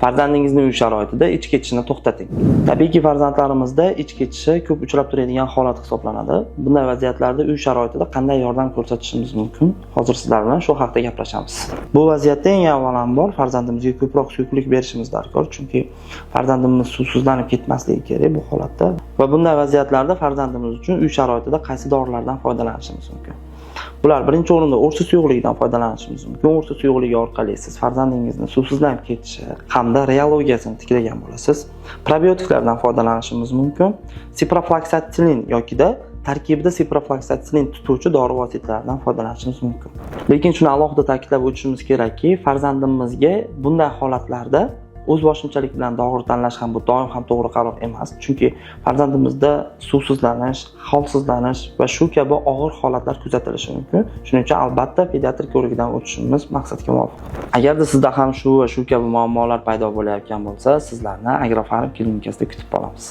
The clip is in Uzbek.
Farzandingizning uy sharoitida ich ketishini to'xtating. Tabiiyki farzandlarimizda ich ketishi ko'p uchrab turadigan holat hisoblanadi. Bunday vaziyatlarda uy sharoitida qanday yordam ko'rsatishimiz mumkin? Hozir sizlar bilan shu haqida gaplashamiz. Bu vaziyatda eng avvalambor farzandimizga ko'proq suyuqlik berishimiz darkor, chunki farzandimiz suvsizlanib ketmasligi kerak bu holatda. Va bunday vaziyatlarda farzandimiz uchun uy sharoitida qaysi dorilardan foydalanishimiz mumkin? Bular birinchi o'rinda o'rta suyuqlikdan foydalanishimiz mumkin. O'rta suyuqligi orqali siz farzandingizni suvsizlanib ketishi hamda reologiyasini tiklagan bo'lasiz. Probiotiklardan foydalanishimiz mumkin. Ciprofloxacillin yokida tarkibida ciprofloxacillin tutuvchi dori vositalaridan foydalanishimiz mumkin. Lekin shuni alohida ta'kidlab o'tishimiz kerakki, farzandimizga bunday holatlarda o'z boshimchalik bilan dori tanlash ham bu doim ham to'g'ri qaror emas. Chunki farzandimizda suvsizlanish, holsizlanish va shu kabi og'ir holatlar kuzatilishi mumkin. Shuning uchun albatta pediatr ko'rigidan o'tishimiz maqsadga muvofiq. Agarda sizda ham shu va shu kabi muammolar paydo bo'layotgan bo'lsa, sizlarni Agrofarm klinikasida kutib qolamiz.